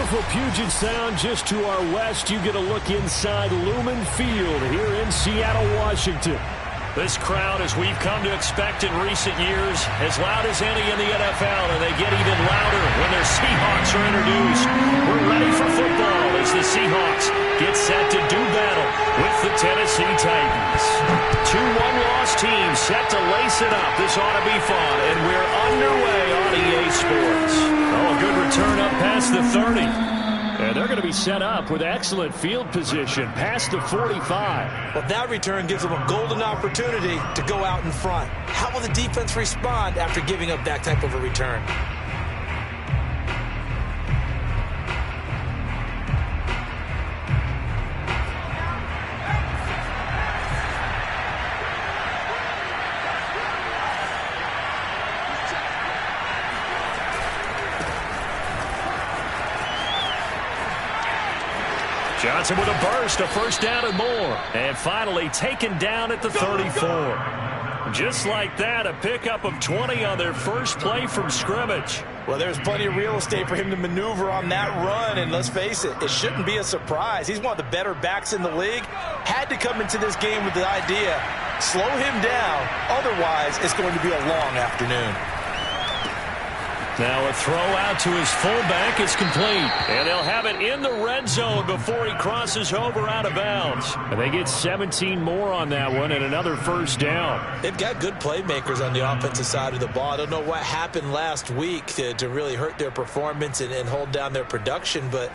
Beautiful Puget Sound just to our west. You get a look inside Lumen Field here in Seattle, Washington. This crowd, as we've come to expect in recent years, as loud as any in the NFL, and they get even louder when their Seahawks are introduced. We're ready for football as the Seahawks get set to do battle with the Tennessee Titans. Two one-loss teams set to lace it up. This ought to be fun, and we're underway on EA Sports. Oh, a good return up past the 30. And they're going to be set up with excellent field position past the 45. Well, that return gives them a golden opportunity to go out in front. How will the defense respond after giving up that type of a return? Johnson with a burst, a first down and more. And finally taken down at the 34. Just like that, a pickup of 20 on their first play from scrimmage. Well, there's plenty of real estate for him to maneuver on that run, and let's face it, it shouldn't be a surprise. He's one of the better backs in the league. Had to come into this game with the idea, slow him down, otherwise it's going to be a long afternoon. Now a throw out to his fullback is complete. And they'll have it in the red zone before he crosses over out of bounds. And they get 17 more on that one and another first down. They've got good playmakers on the offensive side of the ball. I don't know what happened last week to really hurt their performance and hold down their production, but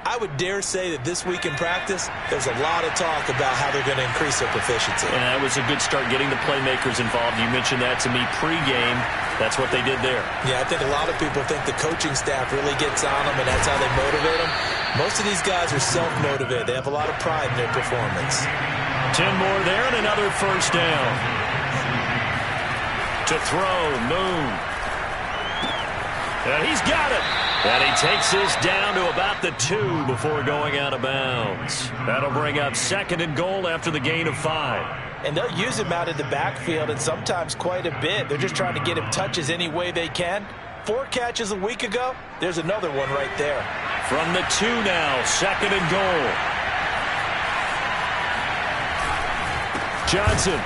I would dare say that this week in practice, there's a lot of talk about how they're going to increase their proficiency. And that was a good start getting the playmakers involved. You mentioned that to me pregame. That's what they did there. Yeah, I think a lot of people think the coaching staff really gets on them, and that's how they motivate them. Most of these guys are self-motivated. They have a lot of pride in their performance. 10 more there and another first down. To throw, Moon. And he's got it. And he takes this down to about the 2 before going out of bounds. That'll bring up second and goal after the gain of 5. And they'll use him out in the backfield, and sometimes quite a bit. They're just trying to get him touches any way they can. 4 catches a week ago. There's another one right there. From the 2 now, second and goal. Johnson.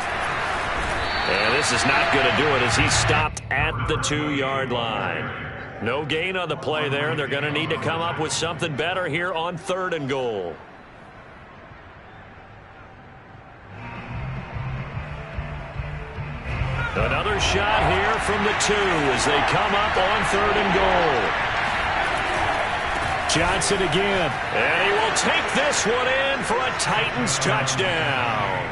And this is not going to do it as he's stopped at the 2-yard line. No gain on the play there. They're going to need to come up with something better here on third and goal. Another shot here from the 2 as they come up on third and goal. Johnson again. And he will take this one in for a Titans touchdown.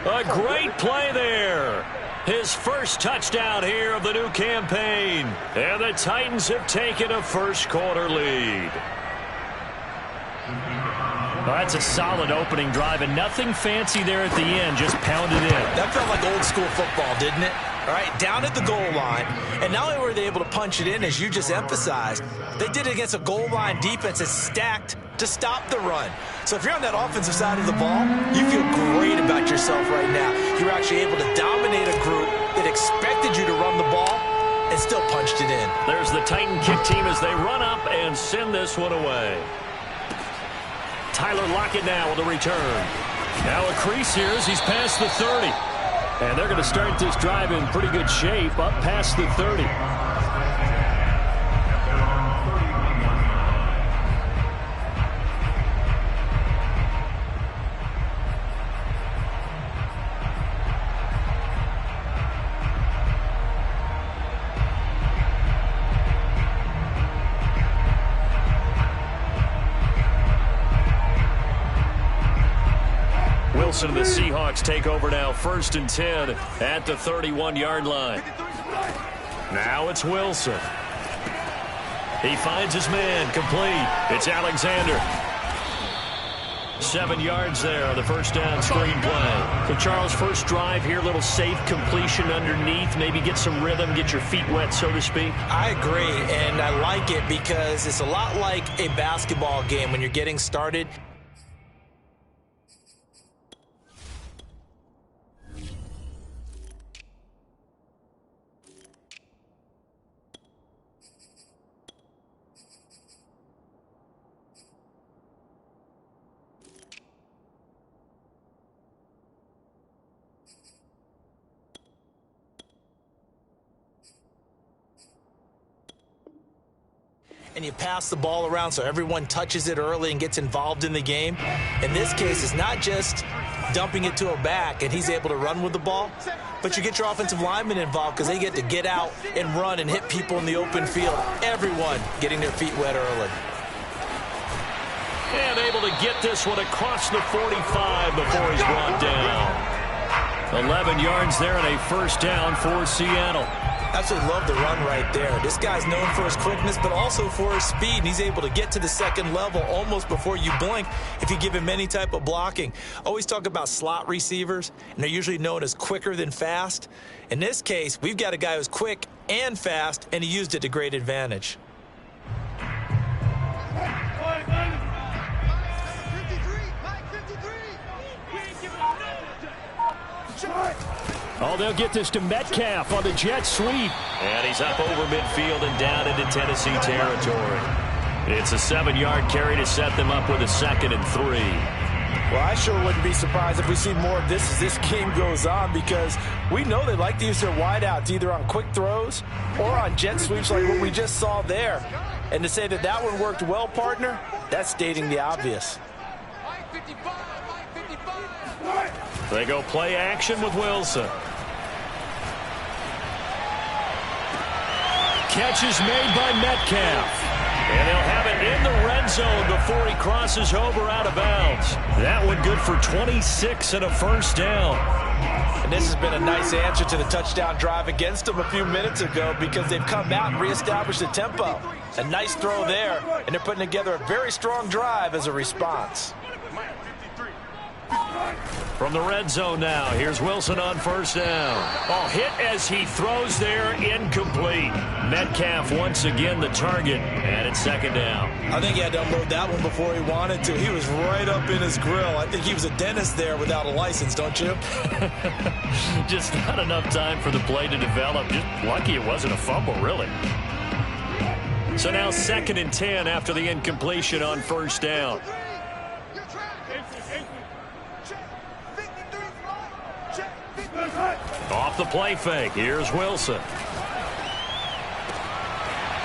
A great play there. His first touchdown here of the new campaign. And the Titans have taken a first-quarter lead. Well, that's a solid opening drive, and nothing fancy there at the end, just pounded in. That felt like old-school football, didn't it? All right, down at the goal line. And not only were they able to punch it in, as you just emphasized, they did it against a goal line defense that's stacked to stop the run. So if you're on that offensive side of the ball, you feel great about yourself right now. You're actually able to dominate a group that expected you to run the ball and still punched it in. There's the Titan kick team as they run up and send this one away. Tyler Lockett now with a return. Now a crease here as he's past the 30. And they're going to start this drive in pretty good shape up past the 30. Wilson and the Seahawks take over now, 1st and 10 at the 31-yard line. Now it's Wilson. He finds his man, complete. It's Alexander. 7 yards there on the first down screen play. So, Charles, first drive here, little safe completion underneath, maybe get some rhythm, get your feet wet, so to speak. I agree, and I like it because it's a lot like a basketball game when you're getting started. and you pass the ball around so everyone touches it early and gets involved in the game. In this case, it's not just dumping it to a back and he's able to run with the ball, but you get your offensive linemen involved because they get to get out and run and hit people in the open field. Everyone getting their feet wet early. And able to get this one across the 45 before he's brought down. 11 yards there and a first down for Seattle. Absolutely love the run right there. This guy's known for his quickness, but also for his speed. And he's able to get to the second level almost before you blink if you give him any type of blocking. Always talk about slot receivers, and they're usually known as quicker than fast. In this case, we've got a guy who's quick and fast, and he used it to great advantage. Oh, they'll get this to Metcalf on the jet sweep. And he's up over midfield and down into Tennessee territory. It's a 7-yard carry to set them up with a 2nd and 3. Well, I sure wouldn't be surprised if we see more of this as this game goes on, because we know they like to use their wideouts either on quick throws or on jet sweeps like what we just saw there. And to say that that one worked well, partner, that's stating the obvious. They go play action with Wilson. Catch is made by Metcalf. And they'll have it in the red zone before he crosses over out of bounds. That one good for 26 and a first down. And this has been a nice answer to the touchdown drive against them a few minutes ago, because they've come out and reestablished the tempo. A nice throw there, and they're putting together a very strong drive as a response. From the red zone now, here's Wilson on first down. Oh, hit as he throws there, incomplete. Metcalf once again the target, and it's 2nd down. I think he had to unload that one before he wanted to. He was right up in his grill. I think he was a dentist there without a license, don't you? Just not enough time for the play to develop. Just lucky it wasn't a fumble, really. So now 2nd and 10 after the incompletion on first down. Off the play fake. Here's Wilson.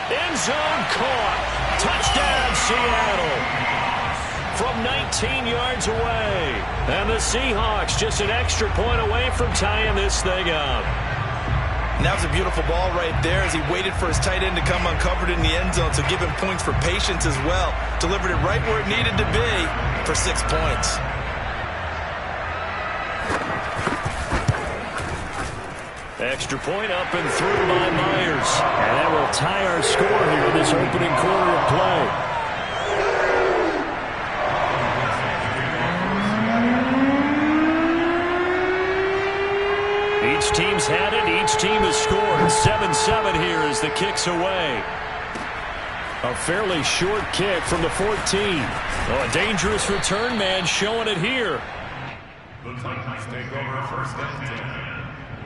End zone caught. Touchdown, Seattle. From 19 yards away. And the Seahawks just an extra point away from tying this thing up. And that was a beautiful ball right there as he waited for his tight end to come uncovered in the end zone, so give him points for patience as well. Delivered it right where it needed to be for 6 points. Extra point up and through by Myers. And that will tie our score here in this opening quarter of play. Each team's had it. Each team has scored. 7-7 here as the kick's away. A fairly short kick from the 14. Oh, a dangerous return man showing it here. The Titans take over first and 10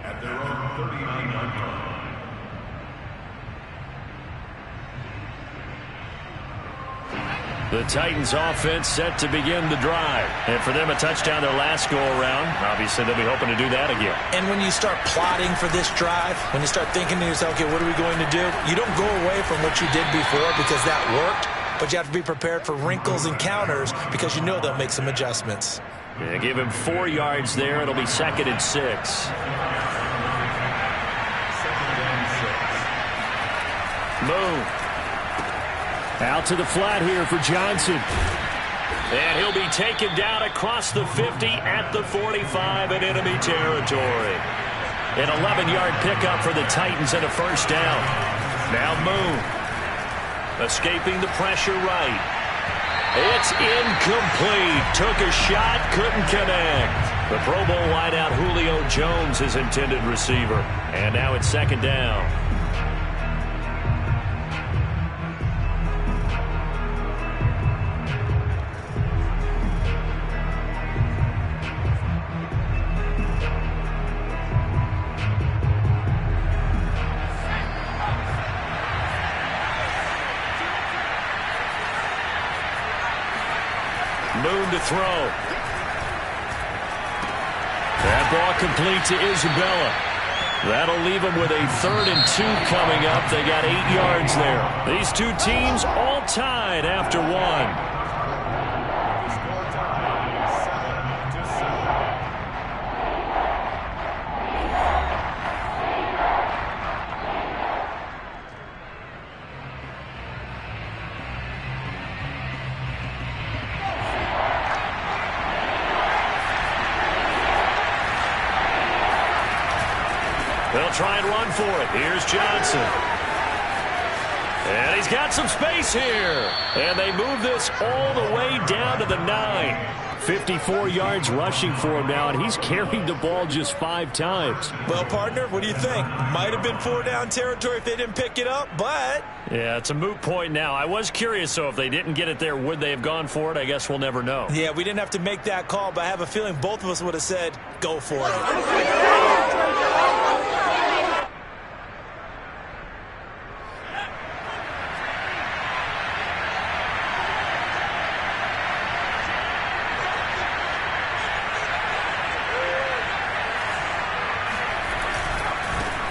at their own 39-yard line. The Titans offense set to begin the drive. And for them, a touchdown their last go-around. Obviously, they'll be hoping to do that again. And when you start plotting for this drive, when you start thinking to yourself, okay, what are we going to do? You don't go away from what you did before because that worked, but you have to be prepared for wrinkles and counters because you know they'll make some adjustments. Yeah, give him 4 yards there. It'll be 2nd and 6. Moon. Out to the flat here for Johnson. And he'll be taken down across the 50 at the 45 in enemy territory. An 11-yard pickup for the Titans and a first down. Now Moon. Escaping the pressure right. It's incomplete. Took a shot, couldn't connect. The Pro Bowl wideout Julio Jones, his intended receiver. And now it's 2nd down. Moon to throw. That ball complete to Isabella. That'll leave them with a 3rd and 2 coming up. They got 8 yards there. These two teams all tied after 1. They'll try and run for it. Here's Johnson. And he's got some space here. And they move this all the way down to the 9. 54 yards rushing for him now, and he's carried the ball just 5 times. Well, partner, what do you think? Might have been 4-down territory if they didn't pick it up, but... Yeah, it's a moot point now. I was curious, so if they didn't get it there, would they have gone for it? I guess we'll never know. Yeah, we didn't have to make that call, but I have a feeling both of us would have said, go for it.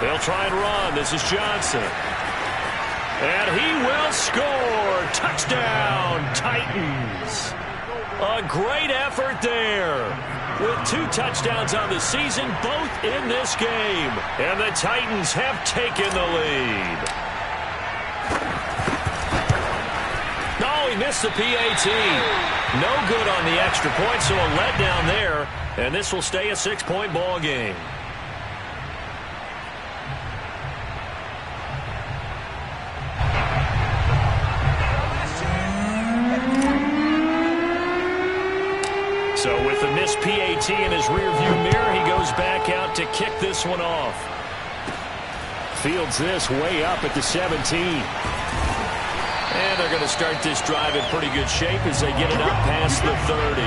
They'll try and run. This is Johnson. And he will score. Touchdown, Titans. A great effort there. With 2 touchdowns on the season, both in this game. And the Titans have taken the lead. Oh, he missed the PAT. No good on the extra point, so a letdown there. And this will stay a 6-point ball game. So with the missed PAT in his rearview mirror, he goes back out to kick this one off. Fields this way up at the 17. And they're going to start this drive in pretty good shape as they get it up past the 30.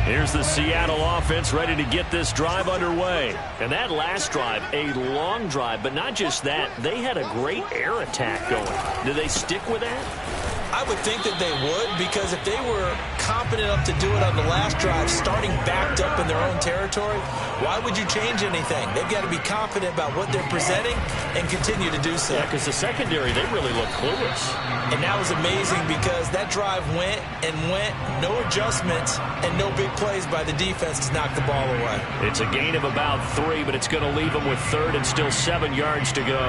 Here's the Seattle offense ready to get this drive underway. And that last drive, a long drive, but not just that. They had a great air attack going. Do they stick with that? I would think that they would, because if they were confident enough to do it on the last drive, starting backed up in their own territory, why would you change anything? They've got to be confident about what they're presenting and continue to do so. Yeah, because the secondary, they really look clueless. And that was amazing because that drive went and went, no adjustments, and no big plays by the defense to knock the ball away. It's a gain of about 3, but it's going to leave them with 3rd and still 7 yards to go.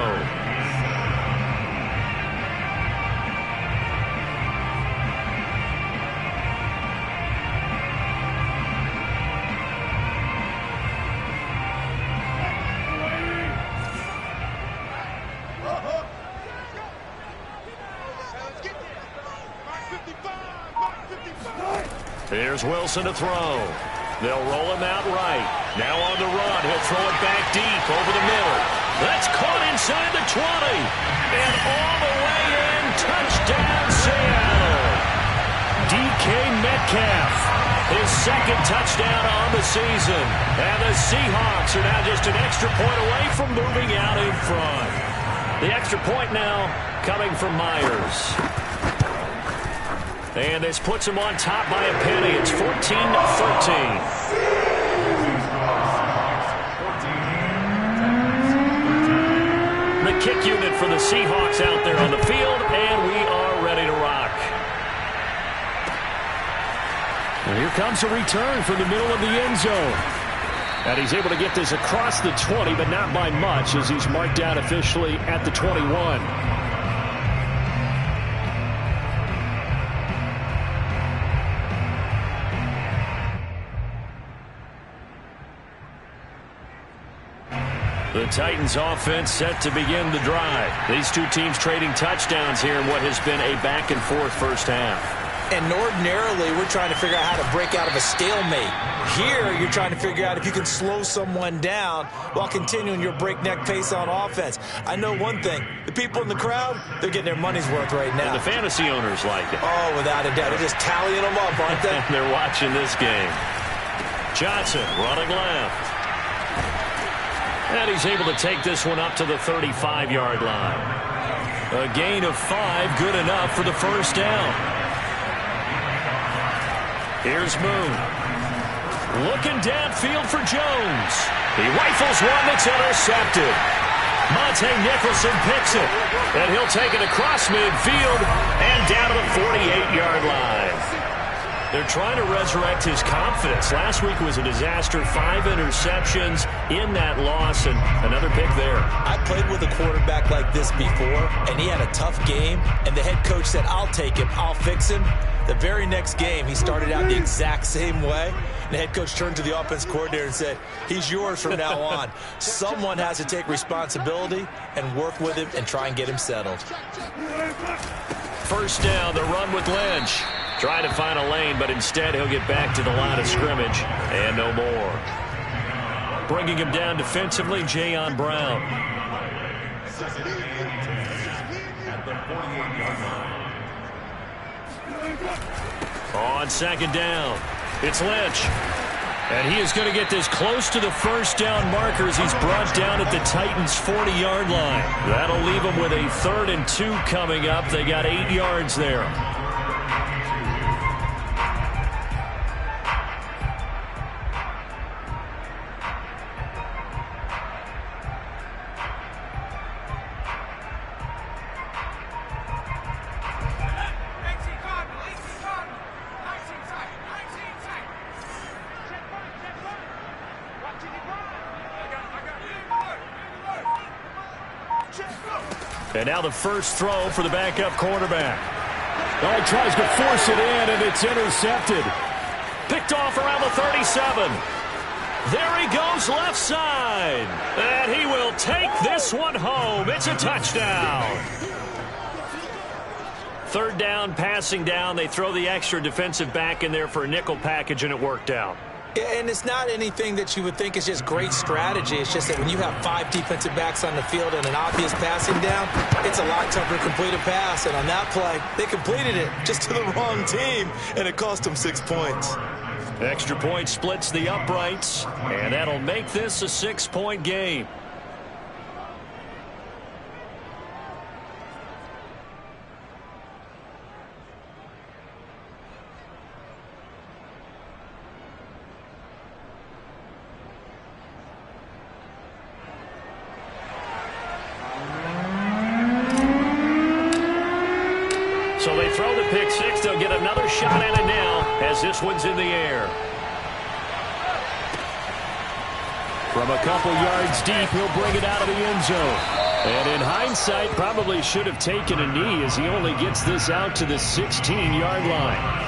Here's Wilson to throw. They'll roll him out right. Now on the run. He'll throw it back deep over the middle. That's caught inside the 20. And all the way in. Touchdown, Seattle. DK Metcalf. His 2nd touchdown on the season. And the Seahawks are now just an extra point away from moving out in front. The extra point now coming from Myers. And this puts him on top by a penny. It's 14-13. The kick unit for the Seahawks out there on the field, and we are ready to rock. And here comes a return from the middle of the end zone. And he's able to get this across the 20, but not by much, as he's marked out officially at the 21. The Titans offense set to begin the drive. These two teams trading touchdowns here in what has been a back-and-forth first half. And ordinarily, we're trying to figure out how to break out of a stalemate. Here, you're trying to figure out if you can slow someone down while continuing your breakneck pace on offense. I know one thing. The people in the crowd, they're getting their money's worth right now. And the fantasy owners like it. Oh, without a doubt. They're just tallying them up, aren't they? They're watching this game. Johnson running left. And he's able to take this one up to the 35-yard line. A gain of 5, good enough for the first down. Here's Moon. Looking downfield for Jones. He rifles one that's intercepted. Monte Nicholson picks it. And he'll take it across midfield and down to the 48-yard line. They're trying to resurrect his confidence. Last week was a disaster. 5 interceptions in that loss, and another pick there. I played with a quarterback like this before, and he had a tough game, and the head coach said, I'll take him, I'll fix him. The very next game, he started out the exact same way. The head coach turned to the offense coordinator and said, he's yours from now on. Someone has to take responsibility and work with him and try and get him settled. First down, the run with Lynch. Trying to find a lane, but instead he'll get back to the line of scrimmage and no more. Bringing him down defensively, Jayon Brown. On second down, it's Lynch. And he is going to get this close to the first down markers. He's brought down at the Titans' 40-yard line. That'll leave him with a 3rd and 2 coming up. They got 8 yards there. And now the first throw for the backup quarterback. Oh, he tries to force it in, and it's intercepted. Picked off around the 37. There he goes left side. And he will take this one home. It's a touchdown. 3rd down, passing down. They throw the extra defensive back in there for a nickel package, and it worked out. And it's not anything that you would think is just great strategy. It's just that when you have 5 defensive backs on the field and an obvious passing down, it's a lot tougher to complete a pass. And on that play, they completed it just to the wrong team, and it cost them 6 points. Extra point splits the uprights, and that'll make this a 6-point game. So they throw the pick six. They'll get another shot at it now as this one's in the air. From a couple yards deep, he'll bring it out of the end zone. And in hindsight, probably should have taken a knee as he only gets this out to the 16-yard line.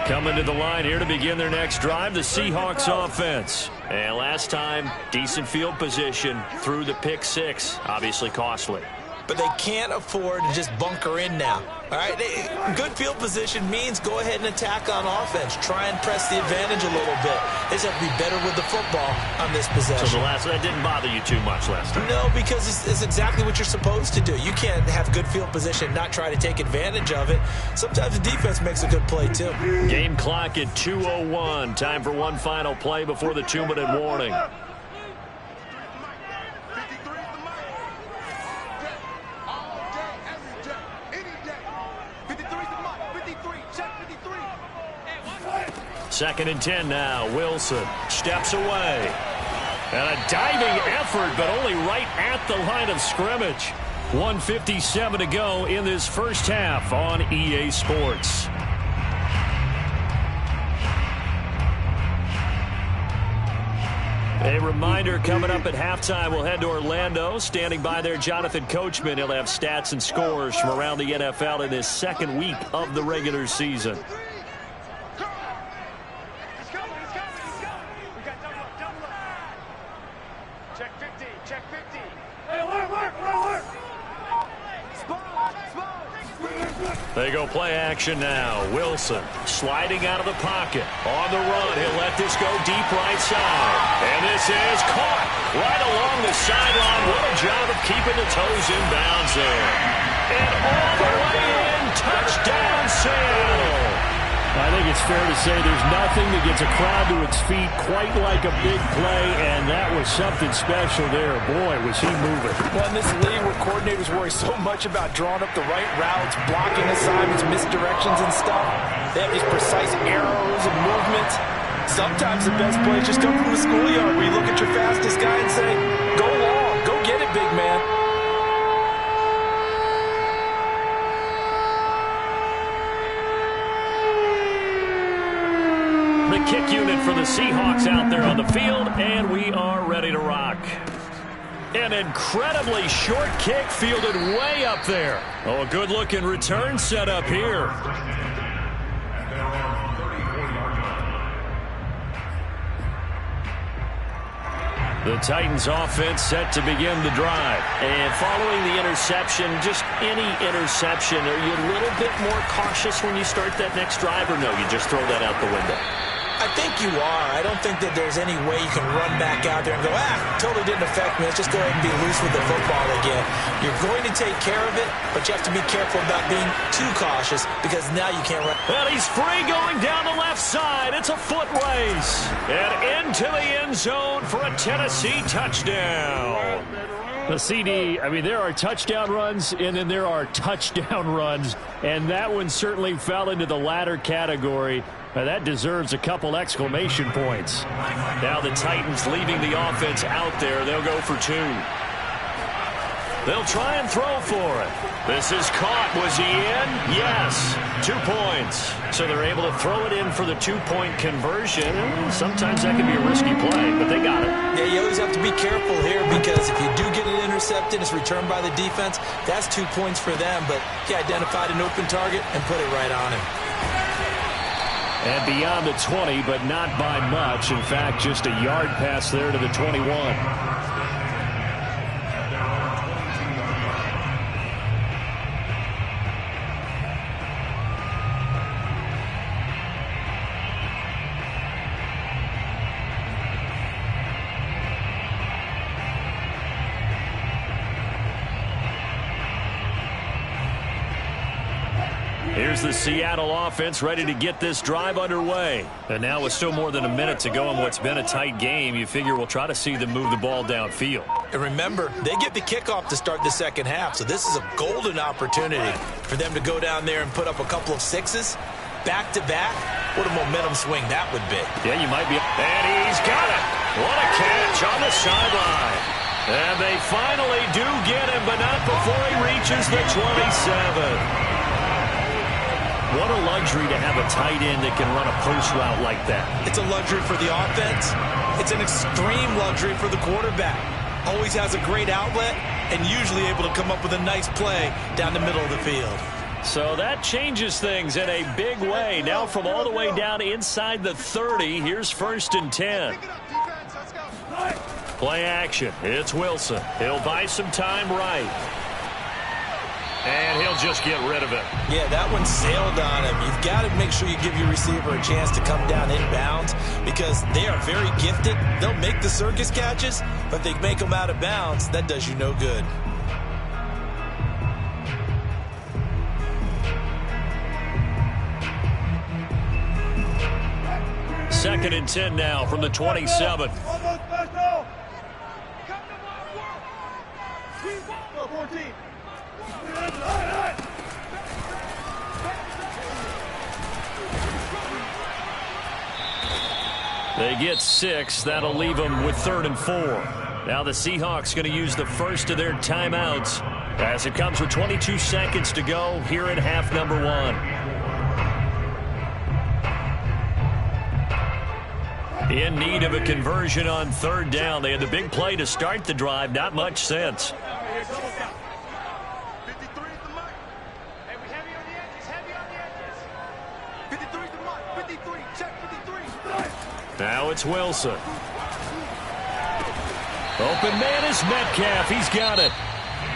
Coming to the line here to begin their next drive, the Seahawks offense. And last time, decent field position through the pick six. Obviously costly. But they can't afford to just bunker in now. All right, good field position means go ahead and attack on offense. Try and press the advantage a little bit. They just have to be better with the football on this possession. So that didn't bother you too much last time? No, because it's exactly what you're supposed to do. You can't have good field position and not try to take advantage of it. Sometimes the defense makes a good play, too. Game clock at 2:01. Time for one final play before the 2-minute warning. Second and 10 now. Wilson steps away. And a diving effort, but only right at the line of scrimmage. 1:57 to go in this first half on EA Sports. A reminder, coming up at halftime, we'll head to Orlando. Standing by there, Jonathan Coachman. He'll have stats and scores from around the NFL in this second week of the regular season. They go play action now. Wilson sliding out of the pocket. On the run, he'll let this go deep right side. And this is caught right along the sideline. What a job of keeping the toes in bounds there. And all the way in, touchdown. fair to say there's nothing that gets a crowd to its feet quite like a big play, and that was something special there. Boy, was he moving. Well, in this league where coordinators worry so much about drawing up the right routes, blocking assignments, misdirections and stuff, they have these precise arrows and movements. Sometimes the best plays just come from the schoolyard where you look at your fastest guy and say, go long, go get it, big man. The kick unit for the Seahawks out there on the field, and we are ready to rock. An incredibly short kick fielded way up there. Oh, a good-looking return set up here. The Titans offense set to begin the drive. And following the interception, just any interception, are you a little bit more cautious when you start that next drive, or no, you just throw that out the window? I think you are. I don't think that there's any way you can run back out there and go, totally didn't affect me. Let's just go ahead and be loose with the football again. You're going to take care of it, but you have to be careful about being too cautious because now you can't run. Well, he's free going down the left side. It's a foot race. And into the end zone for a Tennessee touchdown. The CD, I mean, there are touchdown runs, and then there are touchdown runs, and that one certainly fell into the latter category. That deserves a couple exclamation points. Now the Titans leaving the offense out there. They'll go for two. They'll try and throw for it. This is caught. Was he in? Yes. 2 points. So they're able to throw it in for the two-point conversion. Sometimes that can be a risky play, but they got it. Yeah, you always have to be careful here because if you do get it intercepted, it's returned by the defense. That's 2 points for them, but he identified an open target and put it right on him. And beyond the 20, but not by much. In fact, just a yard pass there to the 21. Here's the Seattle offense ready to get this drive underway. And now with still more than a minute to go in what's been a tight game, you figure we'll try to see them move the ball downfield. And remember, they get the kickoff to start the second half, so this is a golden opportunity for them to go down there and put up a couple of sixes back-to-back. What a momentum swing that would be. Yeah, you might be. And he's got it. What a catch on the sideline. And they finally do get him, but not before he reaches the 27. What a luxury to have a tight end that can run a post route like that. It's a luxury for the offense. It's an extreme luxury for the quarterback. Always has a great outlet and usually able to come up with a nice play down the middle of the field. So that changes things in a big way. Now from all the way down inside the 30, here's 1st and 10. Play action. It's Wilson. He'll buy some time right. And he'll just get rid of it. Yeah, that one sailed on him. You've got to make sure you give your receiver a chance to come down inbounds because they are very gifted. They'll make the circus catches, but they make them out of bounds. That does you no good. Second and 10 now from the 27. They get 6. That'll leave them with 3rd and 4. Now the Seahawks going to use the first of their timeouts as it comes with 22 seconds to go here in half number 1. In need of a conversion on 3rd down. They had the big play to start the drive. Not much sense. Now it's Wilson. Open man is Metcalf. He's got it.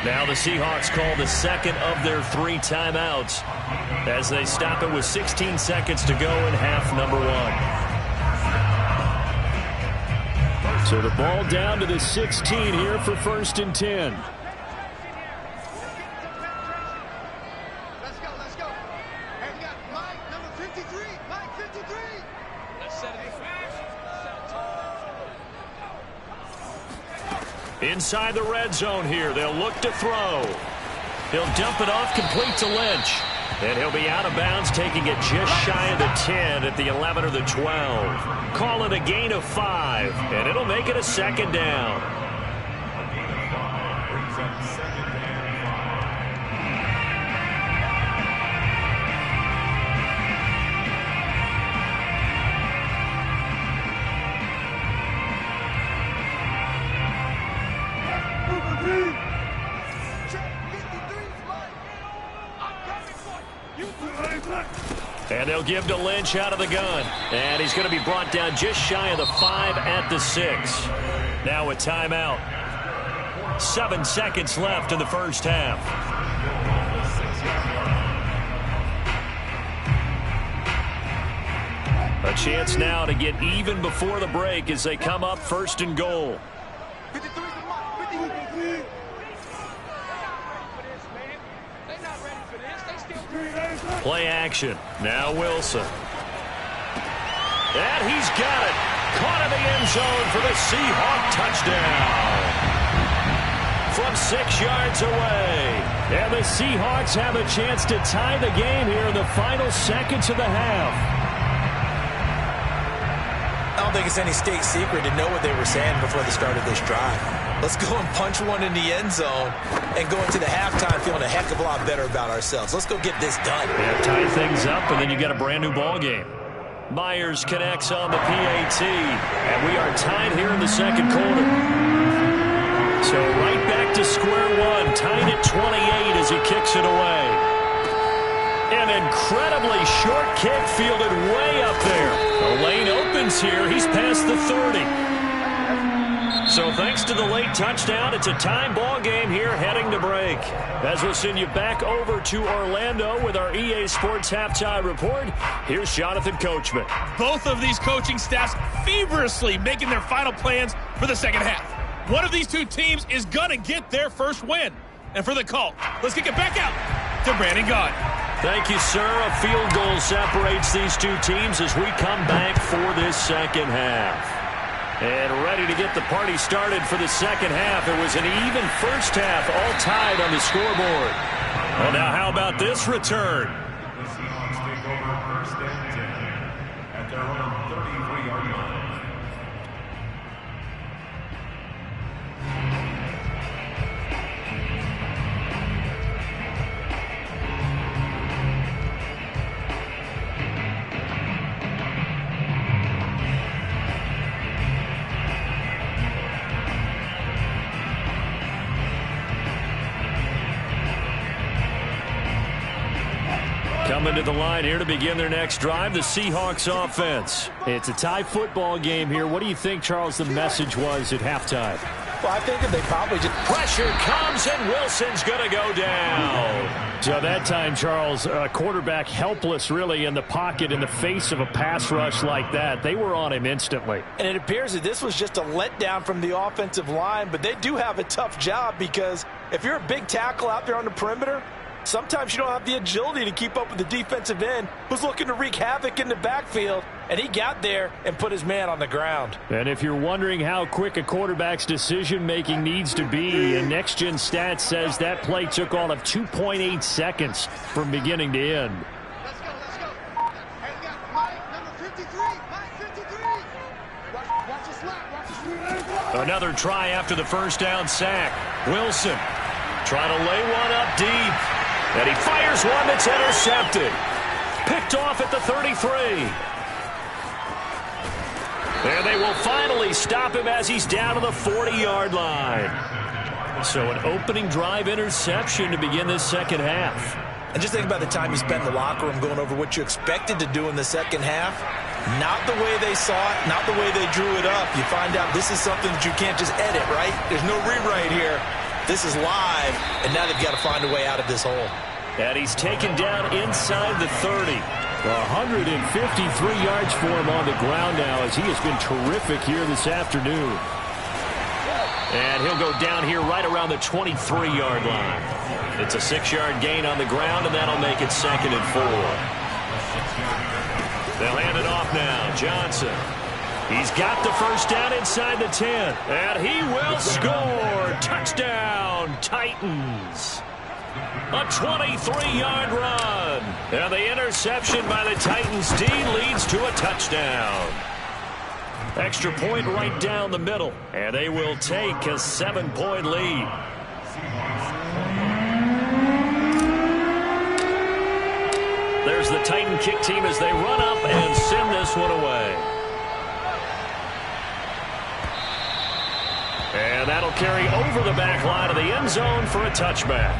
Now the Seahawks call the second of their 3 timeouts as they stop it with 16 seconds to go in half number 1. So the ball down to the 16 here for 1st and 10. Let's go. Hey, we got Mike, number 53. Mike, 53. Inside the red zone here. They'll look to throw. He'll dump it off, complete to Lynch. And he'll be out of bounds, taking it just shy of the 10 at the 11 or the 12. Call it a gain of 5, and it'll make it a second down. A gain of 5 brings up second and 5. And they'll give to Lynch out of the gun. And he's going to be brought down just shy of the 5 at the 6. Now a timeout. 7 seconds left in the first half. A chance now to get even before the break as they come up 1st and goal. Play action. Now Wilson. And he's got it. Caught in the end zone for the Seahawk touchdown. From 6 yards away. And the Seahawks have a chance to tie the game here in the final seconds of the half. I don't think it's any state secret to know what they were saying before the start of this drive. Let's go and punch one in the end zone and go into the halftime feeling a heck of a lot better about ourselves. Let's go get this done. Yeah, tie things up, and then you got a brand new ball game. Myers connects on the PAT, and we are tied here in the second quarter. So right back to square one, tied at 28 as he kicks it away. An incredibly short kick fielded way up there. The lane opens here. He's past the 30. So thanks to the late touchdown, it's a time ball game here heading to break. As we'll send you back over to Orlando with our EA Sports Halftime Report, here's Jonathan Coachman. Both of these coaching staffs feverishly making their final plans for the second half. One of these two teams is going to get their first win. And for the call, let's kick it back out to Brandon Gaudin. Thank you, sir. A field goal separates these two teams as we come back for this second half. And ready to get the party started for the second half. It was an even first half, all tied on the scoreboard. Well, now how about this return? The Seahawks take over 1st and 10 at their own 33-yard line. Coming to the line here to begin their next drive, the Seahawks offense. It's a tie football game here. What do you think, Charles, the message was at halftime? Well, I think that they probably just... Pressure comes, and Wilson's going to go down. So that time, Charles, quarterback helpless really in the pocket in the face of a pass rush like that. They were on him instantly. And it appears that this was just a letdown from the offensive line, but they do have a tough job because if you're a big tackle out there on the perimeter, sometimes you don't have the agility to keep up with the defensive end who's looking to wreak havoc in the backfield, and he got there and put his man on the ground. And if you're wondering how quick a quarterback's decision-making needs to be, and Next Gen Stats says that play took all of 2.8 seconds from beginning to end. Let's go. Hey, we got Mike, number 53. Mike, 53. Watch the slap. Another try after the first down sack. Wilson trying to lay one up deep. And he fires one that's intercepted. Picked off at the 33. And they will finally stop him as he's down to the 40-yard line. So an opening drive interception to begin this second half. And just think about the time you spent in the locker room going over what you expected to do in the second half. Not the way they saw it, not the way they drew it up. You find out this is something that you can't just edit, right? There's no rewrite here. This is live, and now they've got to find a way out of this hole. And he's taken down inside the 30. 153 yards for him on the ground now as he has been terrific here this afternoon. And he'll go down here right around the 23-yard line. It's a 6-yard gain on the ground, and that'll make it 2nd and 4. They'll hand it off now. Johnson. He's got the first down inside the 10. And he will score. Touchdown, Titans. A 23-yard run. And the interception by the Titans D leads to a touchdown. Extra point right down the middle. And they will take a 7-point lead. There's the Titan kick team as they run up and send this one away. And that'll carry over the back line of the end zone for a touchback.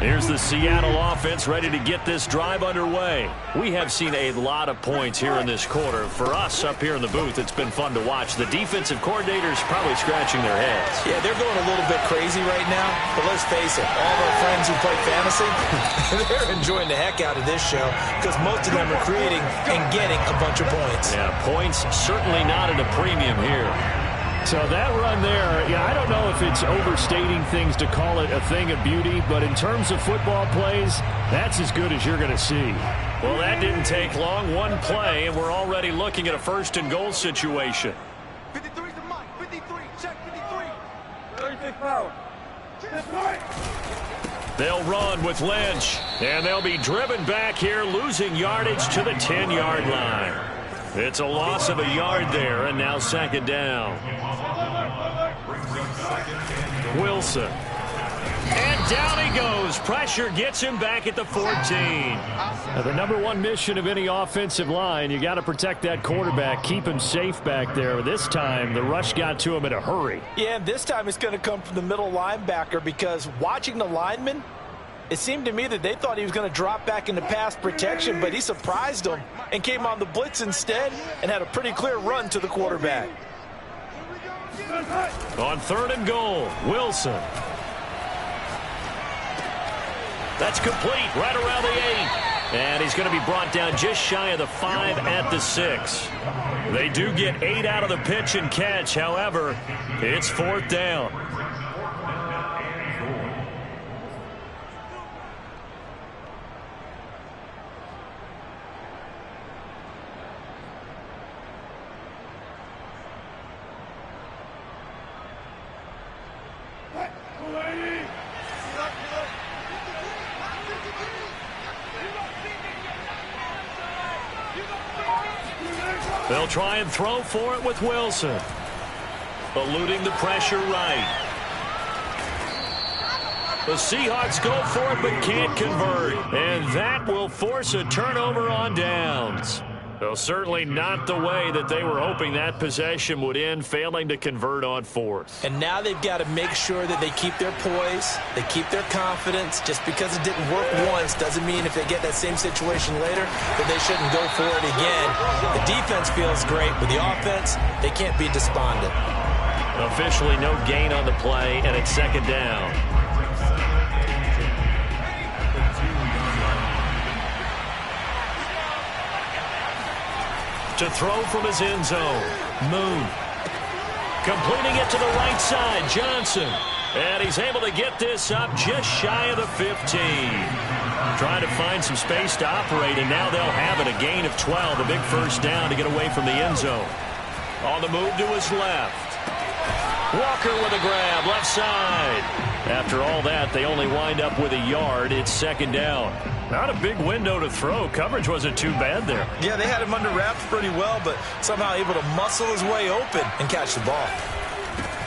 Here's the Seattle offense ready to get this drive underway. We have seen a lot of points here in this quarter. For us up here in the booth, it's been fun to watch. The defensive coordinators probably scratching their heads. Yeah, they're going a little bit crazy right now. But let's face it, all of our friends who play fantasy, they're enjoying the heck out of this show because most of them are creating and getting a bunch of points. Yeah, points certainly not at a premium here. So that run there, yeah, I don't know if it's overstating things to call it a thing of beauty, but in terms of football plays, that's as good as you're going to see. Well, that didn't take long. One play, and we're already looking at a first-and-goal situation. 53 to Mike. 53. Check 53. 36 power. They'll run with Lynch, and they'll be driven back here, losing yardage to the 10-yard line. It's a loss of a yard there, and now second down. Wilson. And down he goes. Pressure gets him back at the 14. Now, the number one mission of any offensive line, you got to protect that quarterback, keep him safe back there. This time, the rush got to him in a hurry. Yeah, and this time it's going to come from the middle linebacker because watching the lineman, it seemed to me that they thought he was going to drop back into pass protection, but he surprised them and came on the blitz instead and had a pretty clear run to the quarterback. On 3rd and goal, Wilson. That's complete right around the 8. And he's going to be brought down just shy of the 5 at the 6. They do get 8 out of the pitch and catch. However, it's 4th down. They'll try and throw for it with Wilson. Eluding the pressure right. The Seahawks go for it but can't convert. And that will force a turnover on downs. Well, certainly not the way that they were hoping that possession would end, failing to convert on 4th. And now they've got to make sure that they keep their poise, they keep their confidence. Just because it didn't work once doesn't mean if they get that same situation later that they shouldn't go for it again. The defense feels great, but the offense, they can't be despondent. Officially no gain on the play, and it's second down. To throw from his end zone, Moon. Completing it to the right side, Johnson. And he's able to get this up just shy of the 15. Trying to find some space to operate, and now they'll have it. A gain of 12, a big first down to get away from the end zone. On the move to his left. Walker with a grab, left side. After all that, they only wind up with a yard. It's second down. Not a big window to throw. Coverage wasn't too bad there. Yeah, they had him under wraps pretty well, but somehow able to muscle his way open and catch the ball.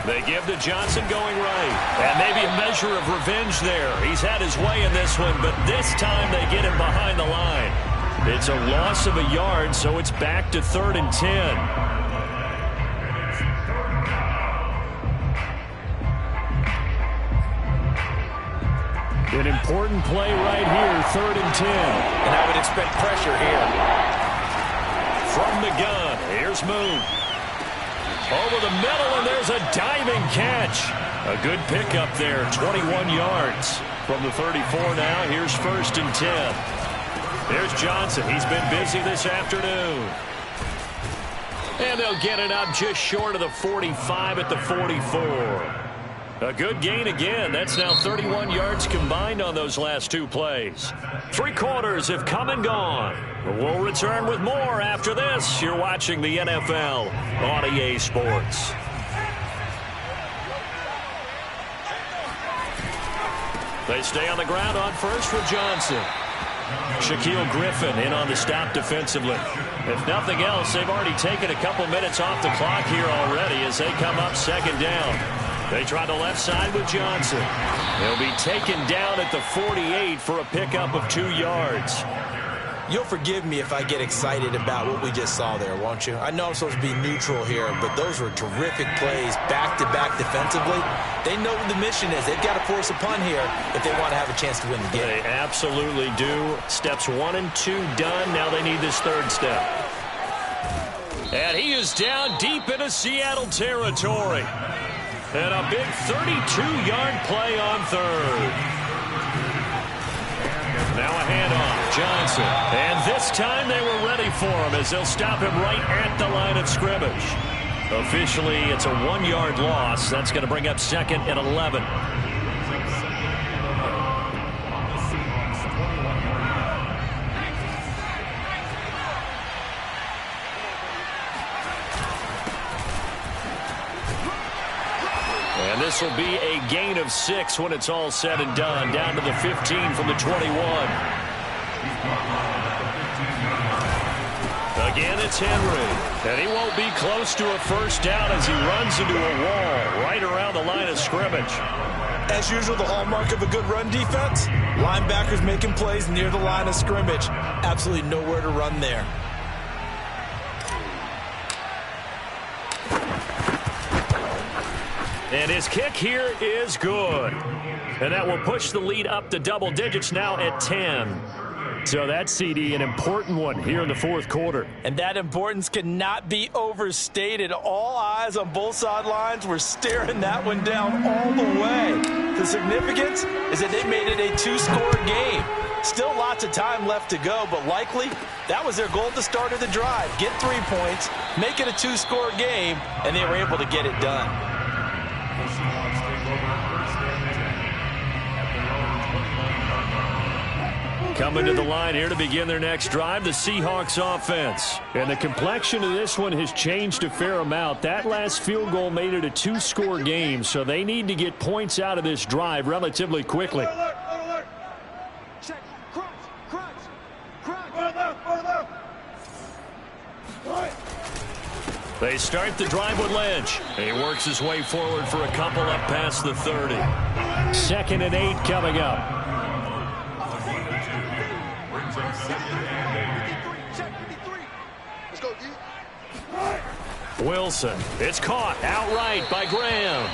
They give to Johnson going right. And maybe a measure of revenge there. He's had his way in this one, but this time they get him behind the line. It's a loss of a yard, so it's back to 3rd and 10. An important play right here, 3rd and 10. And I would expect pressure here. From the gun, here's Moon. Over the middle, and there's a diving catch. A good pickup there, 21 yards. From the 34 now, here's 1st and 10. There's Johnson. He's been busy this afternoon. And they'll get it up just short of the 45 at the 44. A good gain again. That's now 31 yards combined on those last two plays. 3 quarters have come and gone. We'll return with more after this. You're watching the NFL on EA Sports. They stay on the ground on first with Johnson. Shaquille Griffin in on the stop defensively. If nothing else, they've already taken a couple minutes off the clock here already as they come up second down. They try the left side with Johnson. They'll be taken down at the 48 for a pickup of 2 yards. You'll forgive me if I get excited about what we just saw there, won't you? I know I'm supposed to be neutral here, but those were terrific plays back-to-back defensively. They know what the mission is. They've got to force a punt here if they want to have a chance to win the game. They absolutely do. Steps 1 and 2 done. Now they need this third step. And he is down deep into Seattle territory. And a big 32-yard play on third. Now a handoff, Johnson. And this time they were ready for him as they'll stop him right at the line of scrimmage. Officially, it's a 1-yard loss. That's going to bring up second and 11. And this will be a gain of 6 when it's all said and done. Down to the 15 from the 21. Again, it's Henry. And he won't be close to a first down as he runs into a wall right around the line of scrimmage. As usual, the hallmark of a good run defense, linebackers making plays near the line of scrimmage. Absolutely nowhere to run there. And his kick here is good. And that will push the lead up to double digits now at 10. So that CD, an important one here in the fourth quarter. And that importance cannot be overstated. All eyes on both sidelines were staring that one down all the way. The significance is that they made it a 2-score game. Still lots of time left to go, but likely that was their goal at the start of the drive. Get 3 points, make it a 2-score game, and they were able to get it done. Coming to the line here to begin their next drive, the Seahawks offense. And the complexion of this one has changed a fair amount. That last field goal made it a 2-score game, so they need to get points out of this drive relatively quickly. Check. Crunch. Crunch. They start the drive with Lynch. He works his way forward for a couple up past the 30. 2nd and 8 coming up. Wilson. It's caught outright by Graham.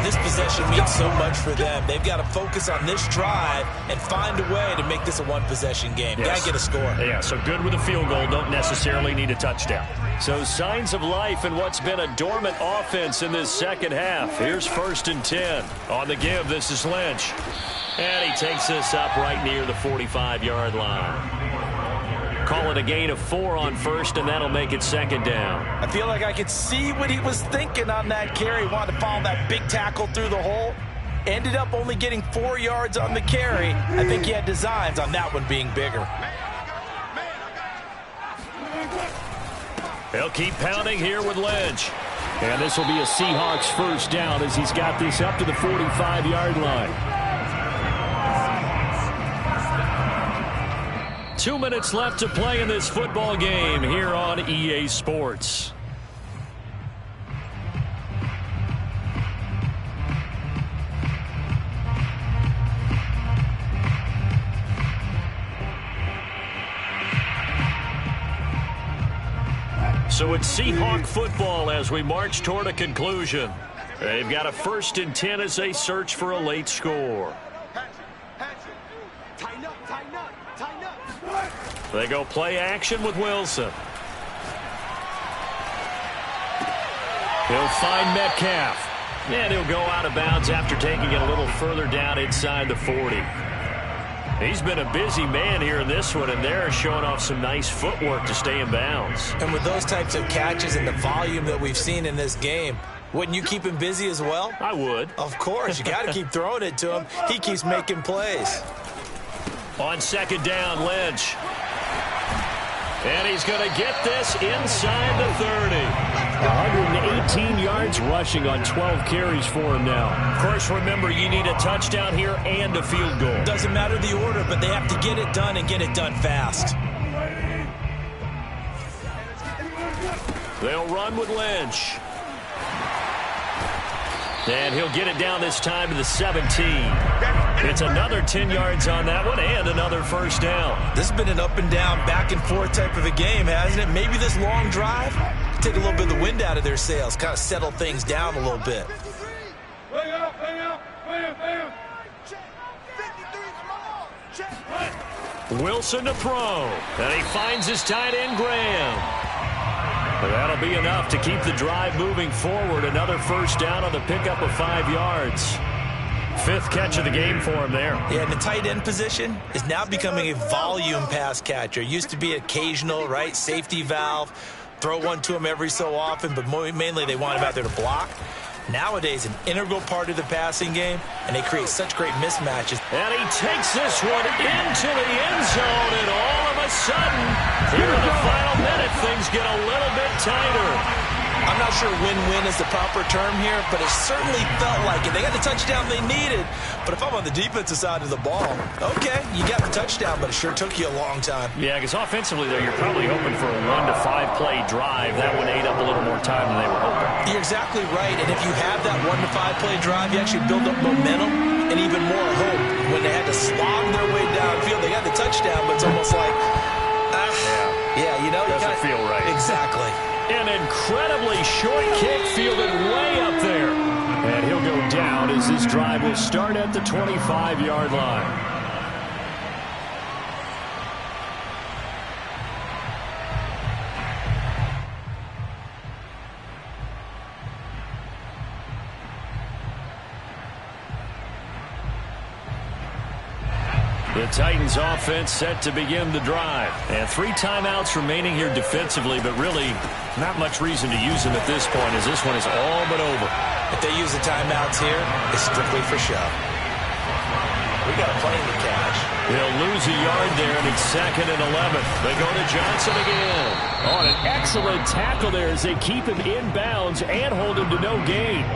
This possession means so much for them. They've got to focus on this drive and find a way to make this a one-possession game. Yes. Got to get a score. Yeah, so good with a field goal. Don't necessarily need a touchdown. So signs of life in what's been a dormant offense in this second half. Here's 1st and 10. On the give, this is Lynch. And he takes this up right near the 45-yard line. Call it a gain of 4 on first, and that'll make it 2nd down. I feel like I could see what he was thinking on that carry. Wanted to follow that big tackle through the hole. Ended up only getting 4 yards on the carry. I think he had designs on that one being bigger. They'll keep pounding here with Lynch. And this will be a Seahawks first down as he's got this up to the 45-yard line. 2 minutes left to play in this football game here on EA Sports. So it's Seahawk football as we march toward a conclusion. They've got a 1st and 10 as they search for a late score. They go play action with Wilson. He'll find Metcalf. And he'll go out of bounds after taking it a little further down inside the 40. He's been a busy man here in this one, and they're showing off some nice footwork to stay in bounds. And with those types of catches and the volume that we've seen in this game, Wouldn't you keep him busy as well? I would. Of course. You got to keep throwing it to him. He keeps making plays. On second down, Lynch. And he's going to get this inside the 30. 118 yards rushing on 12 carries for him now. Of course, remember, you need a touchdown here and a field goal. Doesn't matter the order, but they have to get it done and get it done fast. They'll run with Lynch. And he'll get it down this time to the 17. It's another 10 yards on that one and another first down. This has been an up and down, back and forth type of a game, hasn't it? Maybe this long drive, take a little bit of the wind out of their sails, kind of settle things down a little bit. Wilson to throw. And he finds his tight end, Graham. But that'll be enough to keep the drive moving forward. Another first down on the pickup of 5 yards. 5th catch of the game for him there. Yeah, and the tight end position is now becoming a volume pass catcher. Used to be occasional, right? Safety valve. Throw one to him every so often, but mainly they want him out there to block. Nowadays, an integral part of the passing game, and they create such great mismatches. And he takes this one into the end zone, and all of a sudden, here in the final minute, things get a little bit tighter. I'm not sure win-win is the proper term here, but it certainly felt like it. They got the touchdown they needed, but if I'm on the defensive side of the ball, okay, you got the touchdown, but it sure took you a long time. Yeah, because offensively, though, you're probably hoping for a 1 to 5 play drive. That one ate up a little more time than they were hoping. You're exactly right, and if you have that 1 to 5 play drive, you actually build up momentum and even more hope. When they had to slog their way downfield, they got the touchdown, but it's almost like, you know, doesn't feel right. Exactly. An incredibly short kick fielded way up there. And he'll go down as this drive will start at the 25-yard line. The Titans offense set to begin the drive. And 3 timeouts remaining here defensively, but really not much reason to use them at this point as this one is all but over. If they use the timeouts here, it's strictly for show. We got a plane to catch. They'll lose a yard there, and it's 2nd and 11. They go to Johnson again. On an excellent tackle there as they keep him in bounds and hold him to no gain.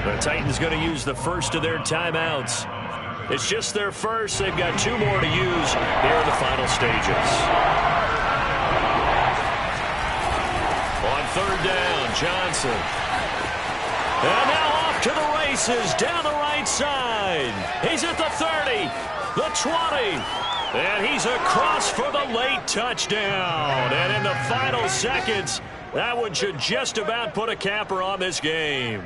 The Titans going to use the first of their timeouts. It's just their first. They've got 2 more to use here in the final stages. On 3rd down, Johnson. And now off to the races down the right side. He's at the 30, the 20, and he's across for the late touchdown. And in the final seconds, that one should just about put a capper on this game.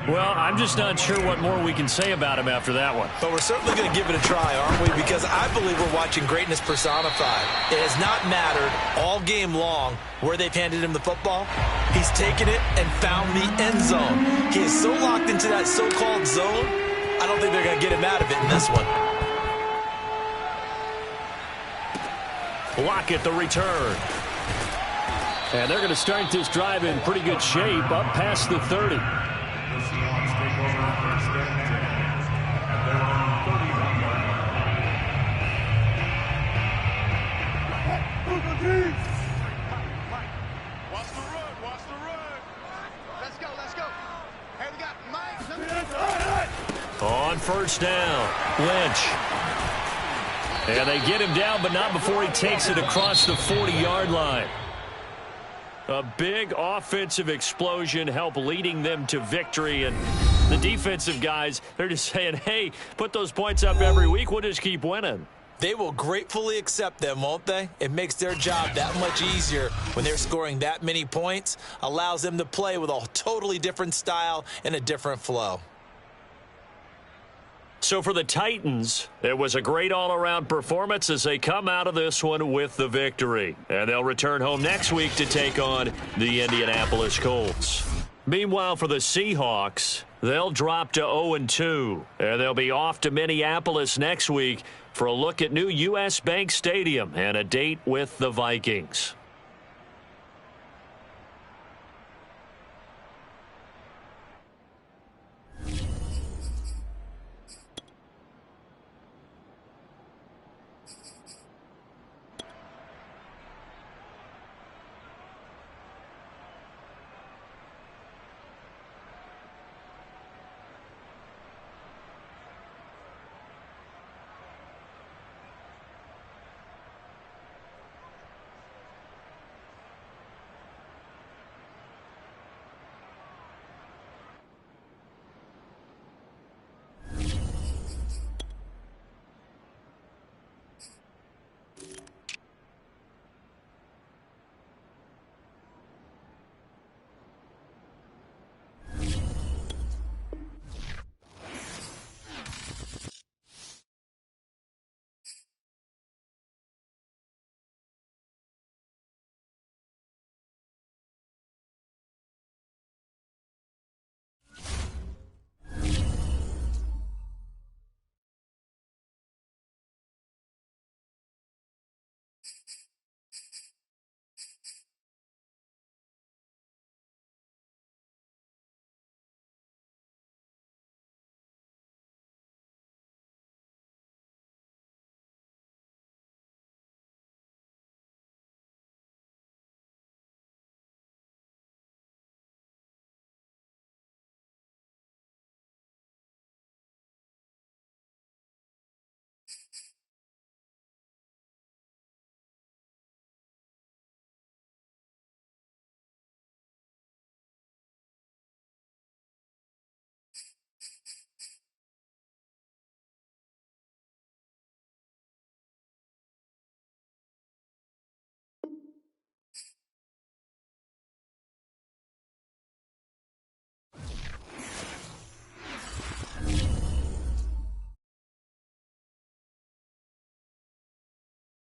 Well, I'm just not sure what more we can say about him after that one. But we're certainly going to give it a try, aren't we? Because I believe we're watching greatness personified. It has not mattered all game long where they've handed him the football. He's taken it and found the end zone. He is so locked into that so-called zone, I don't think they're going to get him out of it in this one. Lockett the return. And they're going to start this drive in pretty good shape up past the 30. The Seahawks take over first and 10 at their own 31 yard line. Watch the run, watch the run. Let's go, let's go. Hey, we got Mike. On 1st down, Lynch. And they get him down, but not before he takes it across the 40-yard line. A big offensive explosion helped leading them to victory. And the defensive guys, they're just saying, hey, put those points up every week. We'll just keep winning. They will gratefully accept them, won't they? It makes their job that much easier when they're scoring that many points. Allows them to play with a totally different style and a different flow. So for the Titans, it was a great all-around performance as they come out of this one with the victory. And they'll return home next week to take on the Indianapolis Colts. Meanwhile, for the Seahawks, they'll drop to 0-2. And they'll be off to Minneapolis next week for a look at new U.S. Bank Stadium and a date with the Vikings.